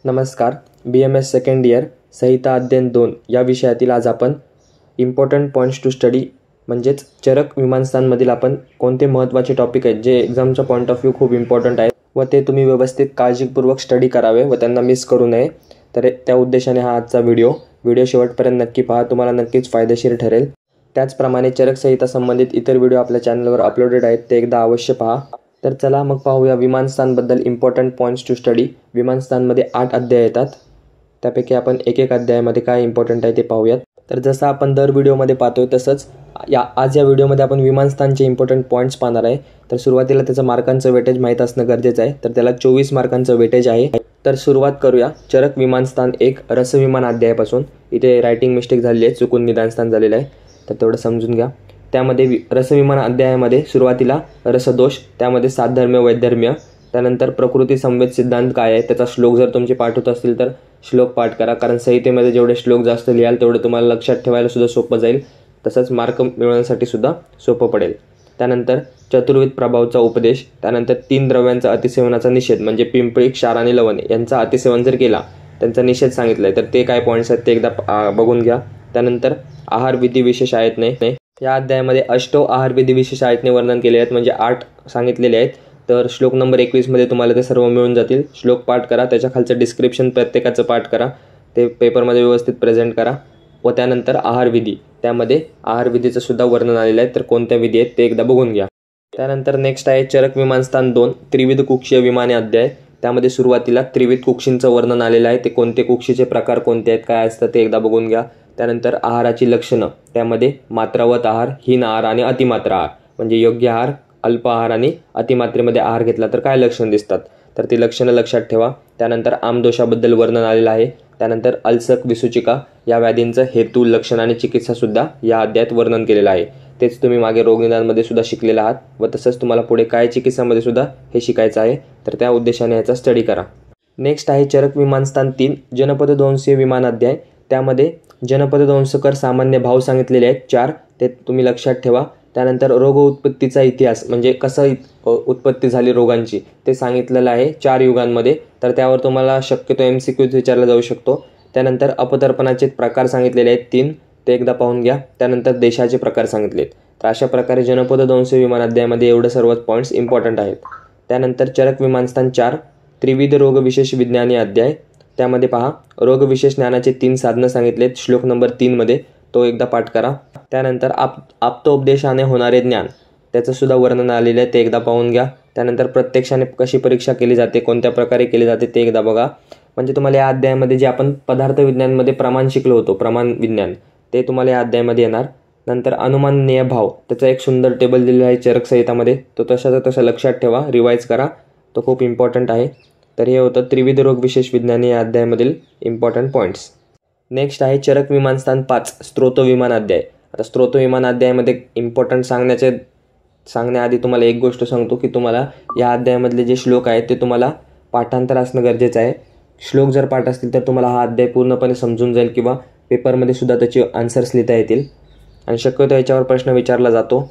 नमस्कार. BMS second year संहिता अध्ययन 2 या विषयातील आज आपण इम्पॉर्टंट पॉईंट्स टू स्टडी म्हणजेच चरक विमानस्थानमधील आपण कोणते महत्त्वाचे टॉपिक आहेत जे एक्झामच्या पॉईंट ऑफ व्ह्यू खूप इम्पॉर्टंट आहेत व ते तुम्ही व्यवस्थित काळजीपूर्वक स्टडी करावे व त्यांना मिस करू नये. तर त्या उद्देशाने हा आजचा व्हिडिओ शेवटपर्यंत नक्की पहा, तुम्हाला नक्कीच फायदेशीर ठरेल. त्याचप्रमाणे चरक संहिता संबंधित इतर व्हिडिओ आपल्या चॅनलवर अपलोडेड आहेत, ते एकदा अवश्य पहा. तर चला मग पाहूया विमानस्थानबद्दल इम्पॉर्टंट पॉईंट्स टू स्टडी. विमानस्थानमध्ये 8 अध्याय येतात, त्यापैकी आपण एक अध्यायामध्ये काय इम्पॉर्टंट आहे ते पाहूयात. तर जसं आपण दर व्हिडिओमध्ये पाहतोय तसंच आज या व्हिडिओमध्ये आपण विमानस्थानचे इम्पॉर्टंट पॉईंट्स पाहणार आहे. तर सुरुवातीला त्याचं मार्कांचं वेटेज माहीत असणं गरजेचं आहे. तर त्याला 24 मार्कांचं वेटेज आहे. तर सुरुवात करूया चरक विमानस्थान 1 रसविमान अध्यायापासून. इथे रायटिंग मिस्टेक झालेली आहे, चुकून निदानस्थान झालेलं आहे, तर तेवढं समजून घ्या. त्यामध्ये रसविमान अध्यायामध्ये सुरुवातीला रसदोष, त्यामध्ये साधर्म्य वैधर्म्य, त्यानंतर प्रकृती संवेद सिद्धांत काय आहे त्याचा श्लोक जर तुमचे पाठ होत असतील तर श्लोक पाठ करा, कारण संहितेमध्ये जेवढे श्लोक जास्त लिहाल तेवढं तुम्हाला लक्षात ठेवायला सुद्धा सोपं जाईल, तसंच मार्क मिळवण्यासाठी सुद्धा सोपं पडेल. त्यानंतर चतुर्विध प्रभावचा उपदेश, त्यानंतर 3 द्रव्यांचा अतिसेवनाचा निषेध म्हणजे पिंपळी, क्षार आणि लवण यांचा अतिसेवन जर केला त्यांचा निषेध सांगितला आहे. तर ते काय पॉईंट्स आहेत ते एकदा बघून घ्या. त्यानंतर आहार विधी विशेष आहेत नाही या अध्यायामध्ये अष्टो आहार विधी विशेष आयतने वर्णन केले आहेत, म्हणजे 8 सांगितलेले आहेत. तर श्लोक नंबर 21 मध्ये तुम्हाला ते सर्व मिळून जातील. श्लोक पाठ करा, त्याच्या खालचं डिस्क्रिप्शन प्रत्येकाचं पाठ करा, ते पेपरमध्ये व्यवस्थित प्रेझेंट करा. व त्यानंतर आहार विधी, त्यामध्ये आहार विधीचं सुद्धा वर्णन आलेलं आहे, तर कोणत्या विधी आहेत ते एकदा बघून घ्या. त्यानंतर नेक्स्ट आहे चरक विमानस्थान 2 त्रिविध कुक्षीय विमाने अध्याय. त्यामध्ये सुरुवातीला त्रिविध कुक्षींचं वर्णन आलेलं आहे, ते कोणते कुक्षीचे प्रकार कोणते आहेत काय असतं ते एकदा बघून घ्या. त्यानंतर आहाराची लक्षणं, त्यामध्ये मात्रावत आहार, हीन आहार आणि अतिमात्रा आहार, म्हणजे योग्य आहार, अल्प आहार आणि अतिमात्रेमध्ये आहार घेतला तर काय लक्षणं दिसतात, तर ती लक्षणं लक्षात ठेवा. त्यानंतर आमदोषाबद्दल वर्णन आलेलं आहे. त्यानंतर अल्सक, विसूचिका या व्याधींचं हेतू, लक्षण आणि चिकित्सा सुद्धा या अध्यायात वर्णन केलेलं आहे. तेच तुम्ही मागे रोगनिदानमध्ये सुद्धा शिकलेला आहात व तसंच तुम्हाला पुढे काय चिकित्सामध्ये सुद्धा हे शिकायचं आहे, तर त्या उद्देशाने याचा स्टडी करा. नेक्स्ट आहे चरक विमानस्थान 3 जनपदध्वंसी विमान अध्याय. त्यामध्ये जनपदध्वंसकर सामान्य भाव सांगितलेले आहेत 4, ते तुम्ही लक्षात ठेवा. त्यानंतर रोग उत्पत्तीचा इतिहास, म्हणजे कसं उत्पत्ती झाली रोगांची ते सांगितलेलं आहे 4 युगांमध्ये, तर त्यावर तुम्हाला शक्यतो MCQज विचारला जाऊ शकतो. त्यानंतर अपतर्पणाचे प्रकार सांगितलेले आहेत 3, ते एकदा पाहून घ्या. त्यानंतर देशाचे प्रकार सांगितलेत. तर अशा प्रकारे जनपदध्वंसी विमान अध्यायामध्ये एवढं सर्व पॉईंट्स इम्पॉर्टंट आहेत. त्यानंतर चरक विमानस्थान 4 त्रिविध रोग विशेष विज्ञानी अध्याय. त्यामध्ये पहा रोग विशेष ज्ञानाचे 3 साधनं सांगितलेत श्लोक नंबर 3 मध्ये, तो एकदा पाठ करा. त्यानंतर आप्तोपदेशाने होणारे ज्ञान, त्याचं सुद्धा वर्णन आलेलं आहे, ते एकदा पाहून घ्या. त्यानंतर प्रत्यक्षाने कशी परीक्षा केली जाते, कोणत्या प्रकारे केली जाते ते एकदा बघा. म्हणजे तुम्हाला या अध्यायामध्ये जे आपण पदार्थ विज्ञानमध्ये प्रमाण शिकलो होतो, प्रमाण विज्ञान, ते तुम्हाला या अध्यायामध्ये येणार. नंतर अनुमाननीय भाव, त्याचा एक सुंदर टेबल दिलेला आहे चरक संहितामध्ये, तो तसा लक्षात ठेवा, रिवाईज करा, तो खूप इम्पॉर्टंट आहे. तर हे होतं त्रिविध रोग विशेष विज्ञानी या अध्यायामधील इम्पॉर्टंट पॉईंट्स. नेक्स्ट आहे चरक विमानस्थान 5 स्त्रोत विमान अध्याय. आता स्त्रोत विमान अध्यायामध्ये इम्पॉर्टंट सांगण्याआधी तुम्हाला एक गोष्ट सांगतो की तुम्हाला या अध्यायामधले जे श्लोक आहेत ते तुम्हाला पाठांतर असणं गरजेचं आहे. श्लोक जर पाठ असतील तर तुम्हाला हा अध्याय पूर्णपणे समजून जाईल किंवा पेपरमध्ये सुद्धा त्याचे आन्सर्स लिहिता येतील आणि शक्यतो याच्यावर प्रश्न विचारला जातो.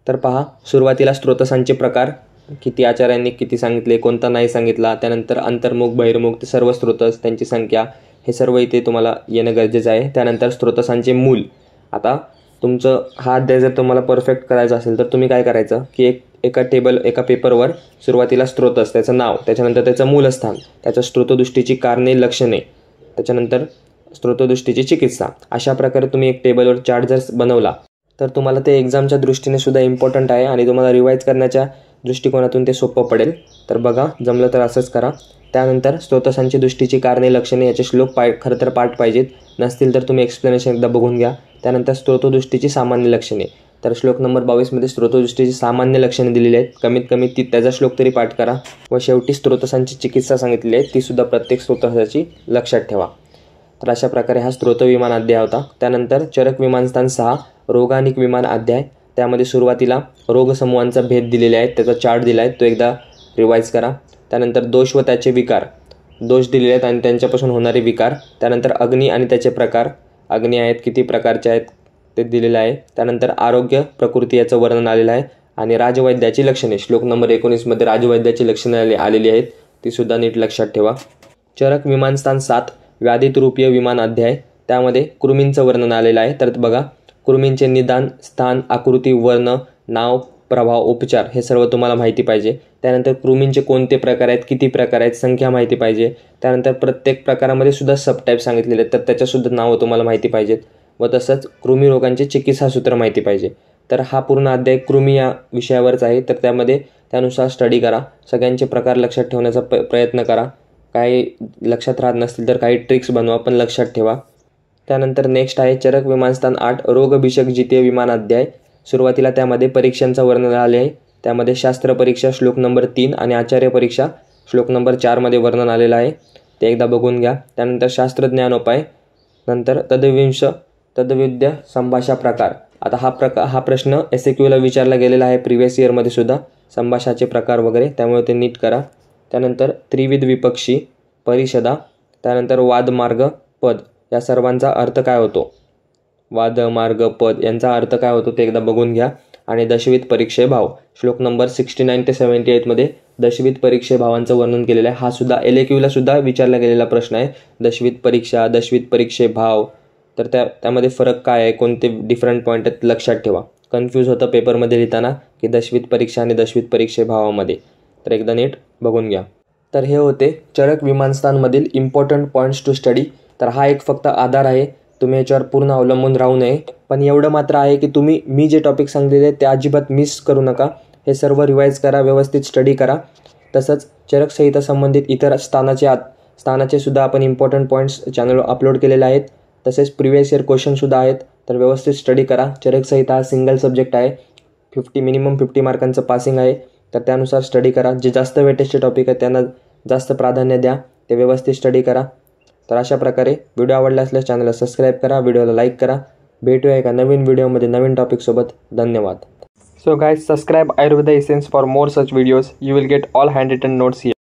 तर पहा सुरुवातीला स्त्रोतसांचे प्रकार, किती आचार्यांनी किती सांगितले, कोणता नाही सांगितला, त्यानंतर अंतर्मुख बहिर्मुख ते सर्व स्त्रोतस, त्यांची संख्या, हे सर्व इथे तुम्हाला येणं गरजेचं आहे. त्यानंतर स्त्रोतसांचे मूल. आता तुमचं हा अध्याय जर तुम्हाला परफेक्ट करायचा असेल तर तुम्ही काय करायचं की एका पेपरवर सुरुवातीला स्त्रोतस, त्याचं नाव, त्याच्यानंतर त्याचं मूलस्थान, त्याच्या स्त्रोतदृष्टीची कारणे, लक्षणे, त्याच्यानंतर स्त्रोतदृष्टीची चिकित्सा, अशा प्रकारे तुम्ही एक टेबलवर चार्ट जर बनवला तर तुम्हाला ते एक्झामच्या दृष्टीने सुद्धा इम्पॉर्टंट आहे आणि तुम्हाला रिवाईज करण्याच्या दृष्टिकोनातून ते सोपं पडेल. तर बघा, जमलं तर असंच करा. त्यानंतर स्त्रोतसांची दृष्टीची कारणे, लक्षणे याचे श्लोक खरं तर पाठ पाहिजेत, नसतील तर तुम्ही एक्सप्लेनेशन एकदा बघून घ्या. त्यानंतर स्त्रोतदृष्टीची सामान्य लक्षणे, तर श्लोक नंबर 22 मध्ये स्त्रोतदृष्टीची सामान्य लक्षणे दिलेली आहेत, कमीत कमी त्याचा श्लोक तरी पाठ करा. व शेवटी स्त्रोतसांची चिकित्सा सांगितलेली आहे, ती सुद्धा प्रत्येक स्त्रोतसाची लक्षात ठेवा. तर अशा प्रकारे हा स्त्रोत विमान अध्याय होता. त्यानंतर चरक विमानस्थान 6 रोगानिक विमान अध्याय. त्यामध्ये सुरुवातीला रोगसमूहांचा भेद दिलेले आहेत, त्याचा चार्ट दिला आहे, तो एकदा रिवाईज करा. त्यानंतर दोष व त्याचे विकार, दोष दिलेले आहेत आणि त्यांच्यापासून होणारे विकार. त्यानंतर अग्नी आणि त्याचे प्रकार, अग्नी आहेत किती प्रकारचे आहेत ते दिलेलं आहे. त्यानंतर आरोग्य प्रकृती याचं वर्णन आलेलं आहे आणि राजवैद्याची लक्षणे, श्लोक नंबर 19 मध्ये राजवैद्याची लक्षणे आलेली आहेत, ती सुद्धा नीट लक्षात ठेवा. चरक विमानस्थान 7 व्याधित रूपीय विमान अध्याय, त्यामध्ये कृमींचं वर्णन आलेलं आहे. तर बघा, कृमींचे निदान, स्थान, आकृती, वर्ण, नाव, प्रभाव, उपचार हे सर्व तुम्हाला माहिती पाहिजे. त्यानंतर कृमींचे कोणते प्रकार आहेत, किती प्रकार आहेत, संख्या माहिती पाहिजे. त्यानंतर प्रत्येक प्रकारामध्ये सुद्धा सबटाईप सांगितलेले आहेत, तर त्याच्यासुद्धा नावं तुम्हाला माहिती पाहिजेत. व तसंच कृमी रोगांचे चिकित्सासूत्र माहिती पाहिजे. तर हा पूर्ण अध्याय कृमी या विषयावरच आहे. तर त्यानुसार स्टडी करा. सगळ्यांचे प्रकार लक्षात ठेवण्याचा प्रयत्न करा. काही लक्षात राहत नसतील तर काही ट्रिक्स बनवा, पण लक्षात ठेवा. त्यानंतर नेक्स्ट आहे चरक विमानस्थान 8 रोगभिषक जितीय विमान अध्याय. सुरुवातीला त्यामध्ये परीक्षांचं वर्णन आले आहे. त्यामध्ये शास्त्र परीक्षा श्लोक नंबर 3 आणि आचार्य परीक्षा श्लोक नंबर 4 मध्ये वर्णन आलेलं आहे. ते एकदा बघून घ्या. त्यानंतर शास्त्रज्ञानोपाय, नंतर तद्विद्य संभाषा प्रकार. आता हा प्रश्न SAQला विचारला गेलेला आहे प्रिव्हियस इयरमध्ये सुद्धा, संभाषाचे प्रकार वगैरे, त्यामुळे ते नीट करा. त्यानंतर त्रिविध विपक्षी परिषदा, त्यानंतर वादमार्ग पद, या सर्वांचा अर्थ काय होतो, वाद मार्ग पद यांचा अर्थ काय होतो ते एकदा बघून घ्या. आणि दशविध परीक्षे भाव श्लोक नंबर 69 ते 78 मध्ये दशविध परीक्षे भावांचं वर्णन केलेलं आहे. हा सुद्धा LAQला सुद्धा विचारला गेलेला प्रश्न आहे. दशविध परीक्षा, दशविध परीक्षे भाव, तर त्यामध्ये फरक काय आहे, कोणते डिफरंट पॉईंट आहेत लक्षात ठेवा. कन्फ्यूज होतं पेपरमध्ये लिहिताना की दशविध परीक्षा आणि दशविध परीक्षे भावामध्ये, तर एकदा नीट बघून घ्या. तर हे होते चरक विमानस्थानमधील इम्पॉर्टंट पॉईंट्स टू स्टडी. तर हा एक फक्त आधार आहे, तुम्ही याच्यावर पूर्ण अवलंबून राहू नये. पण एवढं मात्र आहे की तुम्ही मी जे टॉपिक सांगितले ते अजिबात मिस करू नका. हे सर्व रिवाईज करा, व्यवस्थित स्टडी करा. तसंच चरक संहिता संबंधित इतर स्थानाचे सुद्धा आपण इम्पॉर्टंट पॉईंट्स चॅनलवर अपलोड केलेले आहेत. तसेच प्रिव्हियस इयर क्वेश्चनसुद्धा आहेत. तर व्यवस्थित स्टडी करा. चरक संहिता हा सिंगल सब्जेक्ट आहे, मिनिमम 50 मार्कांचं पासिंग आहे. तर त्यानुसार स्टडी करा. जे जास्त वेटेजचे टॉपिक आहेत त्यांना जास्त प्राधान्य द्या, ते व्यवस्थित स्टडी करा. तर अशा प्रकारे व्हिडिओ आवडला असल्यास चॅनलला सबस्क्राईब करा, व्हिडिओला लाईक करा. भेटूया एका नवीन व्हिडिओमध्ये नवीन टॉपिकसोबत. धन्यवाद. So guys, subscribe Ayurveda Essence for more such videos. You will get all handwritten notes here.